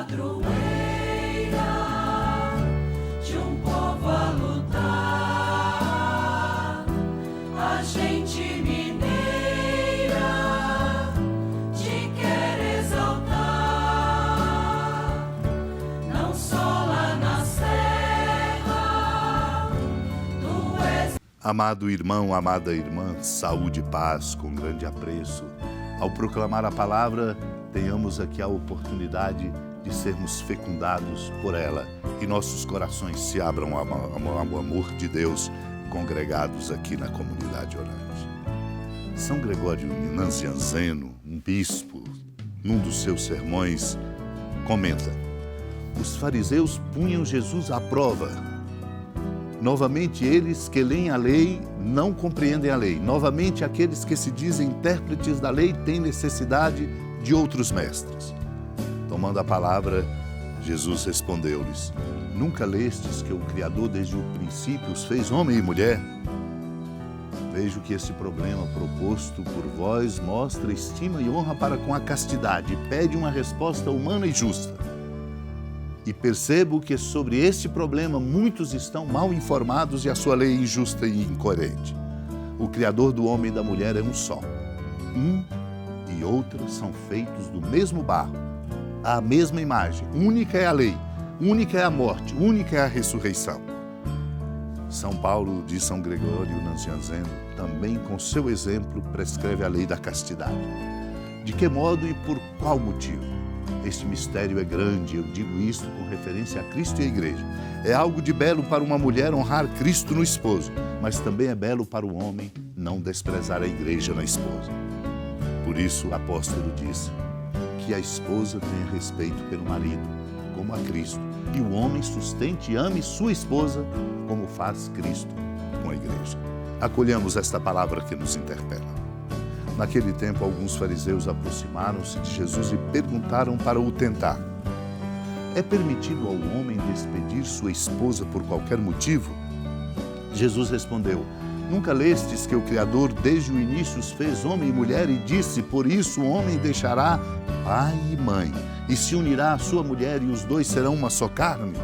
padroeira de um povo a lutar, a gente mineira te quer exaltar, não só lá na serra, tu és. Amado irmão, amada irmã, saúde e paz com grande apreço. Ao proclamar a palavra, tenhamos aqui a oportunidade de sermos fecundados por ela e nossos corações se abram ao amor de Deus, congregados aqui na comunidade orante. São Gregório Nazianzeno, um bispo, num dos seus sermões, comenta: os fariseus punham Jesus à prova. Novamente, eles que leem a lei não compreendem a lei. Novamente, aqueles que se dizem intérpretes da lei têm necessidade de outros mestres. Tomando a palavra, Jesus respondeu-lhes: nunca lestes que o Criador desde o princípio os fez homem e mulher? Vejo que esse problema proposto por vós mostra estima e honra para com a castidade e pede uma resposta humana e justa. E percebo que sobre este problema muitos estão mal informados e a sua lei é injusta e incoerente. O Criador do homem e da mulher é um só. Um e outra são feitos do mesmo barro, a mesma imagem. Única é a lei, única é a morte, única é a ressurreição. São Paulo de São Gregório Nazianzeno também com seu exemplo prescreve a lei da castidade. De que modo e por qual motivo? Este mistério é grande, eu digo isto com referência a Cristo e a Igreja. É algo de belo para uma mulher honrar Cristo no esposo, mas também é belo para o homem não desprezar a Igreja na esposa. Por isso o apóstolo disse que a esposa tenha respeito pelo marido, como a Cristo, e o homem sustente e ame sua esposa, como faz Cristo com a Igreja. Acolhamos esta palavra que nos interpela. Naquele tempo, alguns fariseus aproximaram-se de Jesus e perguntaram para o tentar: é permitido ao homem despedir sua esposa por qualquer motivo? Jesus respondeu: nunca lestes que o Criador desde o início os fez homem e mulher e disse: por isso o homem deixará pai e mãe e se unirá à sua mulher e os dois serão uma só carne?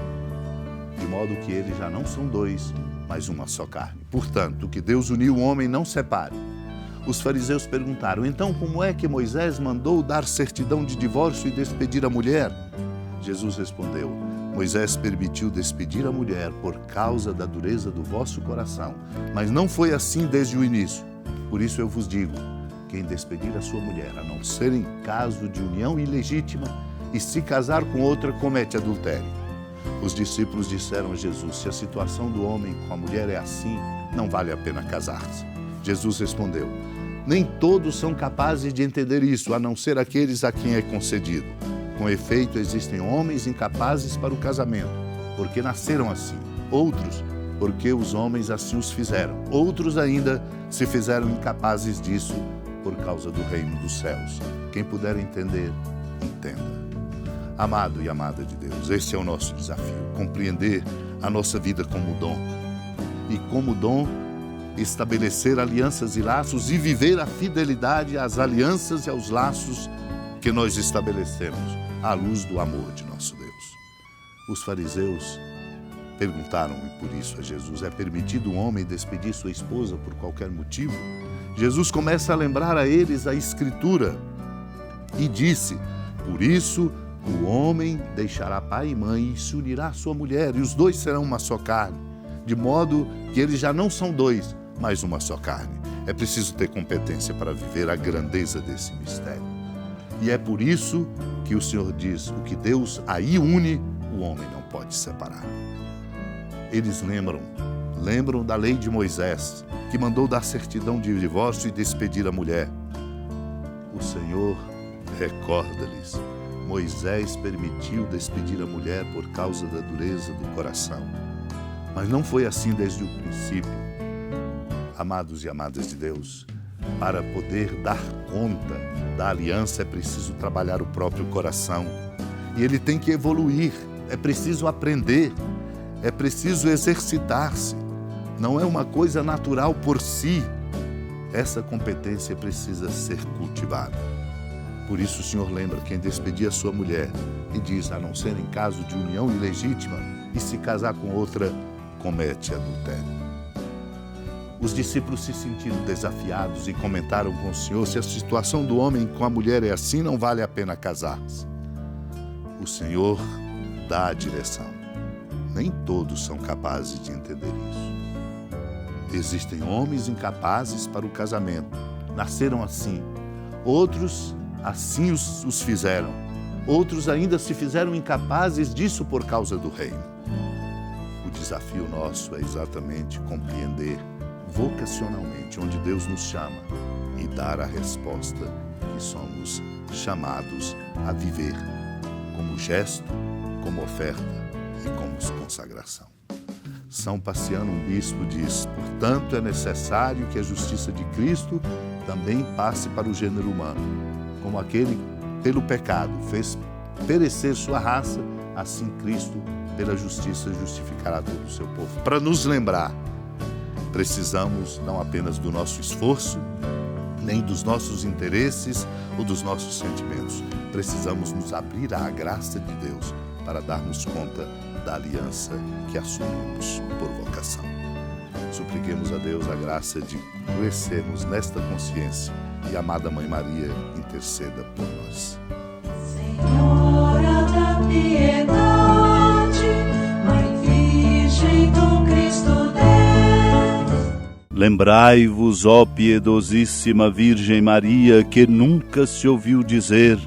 De modo que eles já não são dois, mas uma só carne. Portanto, o que Deus uniu, o homem não separe. Os fariseus perguntaram: então como é que Moisés mandou dar certidão de divórcio e despedir a mulher? Jesus respondeu: Moisés permitiu despedir a mulher por causa da dureza do vosso coração, mas não foi assim desde o início. Por isso eu vos digo, quem despedir a sua mulher, a não ser em caso de união ilegítima, e se casar com outra, comete adultério. Os discípulos disseram a Jesus: se a situação do homem com a mulher é assim, não vale a pena casar-se. Jesus respondeu: nem todos são capazes de entender isso, a não ser aqueles a quem é concedido. Com efeito, existem homens incapazes para o casamento, porque nasceram assim. Outros, porque os homens assim os fizeram. Outros ainda se fizeram incapazes disso por causa do reino dos céus. Quem puder entender, entenda. Amado e amada de Deus, esse é o nosso desafio, compreender a nossa vida como dom. E como dom, estabelecer alianças e laços e viver a fidelidade às alianças e aos laços que nós estabelecemos à luz do amor de nosso Deus. Os fariseus perguntaram por isso a Jesus: é permitido um homem despedir sua esposa por qualquer motivo? Jesus começa a lembrar a eles a Escritura e disse: por isso o homem deixará pai e mãe e se unirá à sua mulher, e os dois serão uma só carne, de modo que eles já não são dois, mas uma só carne. É preciso ter competência para viver a grandeza desse mistério. E é por isso que o Senhor diz: o que Deus aí une, o homem não pode separar. Eles lembram da lei de Moisés, que mandou dar certidão de divórcio e despedir a mulher. O Senhor recorda-lhes: Moisés permitiu despedir a mulher por causa da dureza do coração. Mas não foi assim desde o princípio. Amados e amadas de Deus, para poder dar conta da aliança é preciso trabalhar o próprio coração. E ele tem que evoluir, é preciso aprender, é preciso exercitar-se. Não é uma coisa natural por si. Essa competência precisa ser cultivada. Por isso o Senhor lembra quem despedir a sua mulher e diz, a não ser em caso de união ilegítima, e se casar com outra, comete adultério. Os discípulos se sentiram desafiados e comentaram com o Senhor, se a situação do homem com a mulher é assim, não vale a pena casar-se. O Senhor dá a direção. Nem todos são capazes de entender isso. Existem homens incapazes para o casamento. Nasceram assim. Outros assim os fizeram. Outros ainda se fizeram incapazes disso por causa do reino. O desafio nosso é exatamente compreender vocacionalmente onde Deus nos chama e dar a resposta que somos chamados a viver como gesto, como oferta e como consagração. São Paciano, um bispo, diz, portanto é necessário que a justiça de Cristo também passe para o gênero humano, como aquele pelo pecado fez perecer sua raça, assim Cristo pela justiça justificará todo o seu povo. Para nos lembrar, precisamos não apenas do nosso esforço, nem dos nossos interesses ou dos nossos sentimentos. Precisamos nos abrir à graça de Deus para darmos conta da aliança que assumimos por vocação. Supliquemos a Deus a graça de crescermos nesta consciência e a amada Mãe Maria interceda por nós. Senhora da piedade, Mãe Virgem do Cristo Deus. Lembrai-vos, ó piedosíssima Virgem Maria, que nunca se ouviu dizer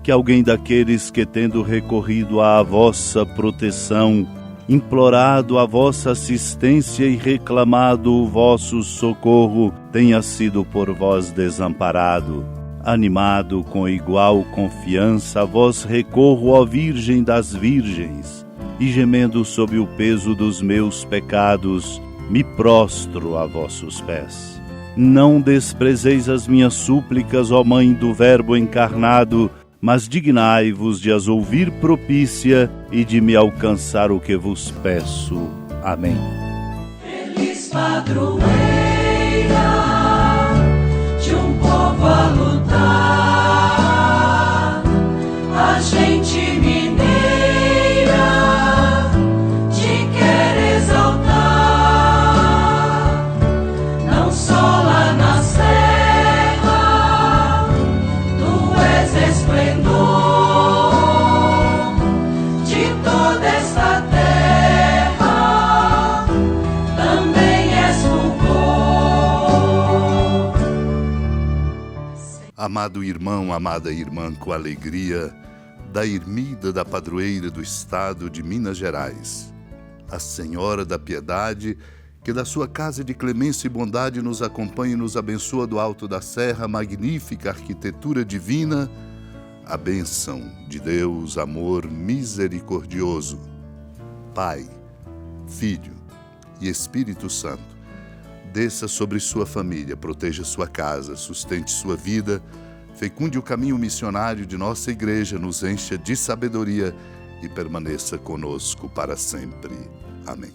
que alguém daqueles que, tendo recorrido à vossa proteção, implorado a vossa assistência e reclamado o vosso socorro, tenha sido por vós desamparado. Animado com igual confiança, a vós recorro, ó Virgem das Virgens, e gemendo sob o peso dos meus pecados, me prostro a vossos pés. Não desprezeis as minhas súplicas, ó Mãe do Verbo encarnado, mas dignai-vos de as ouvir propícia e de me alcançar o que vos peço. Amém. Feliz padroeira de um povo a lutar, a gente mineira te quer exaltar, não só lá na serra, tu és esplendor de toda esta terra, também és fulgor. Amado irmão, amada irmã, com alegria da ermida da padroeira do estado de Minas Gerais, a Senhora da Piedade, que da sua casa de clemência e bondade nos acompanha e nos abençoa do alto da serra, magnífica arquitetura divina, a bênção de Deus, amor misericordioso, Pai, Filho e Espírito Santo, desça sobre sua família, proteja sua casa, sustente sua vida, fecunde o caminho missionário de nossa igreja, nos encha de sabedoria e permaneça conosco para sempre. Amém.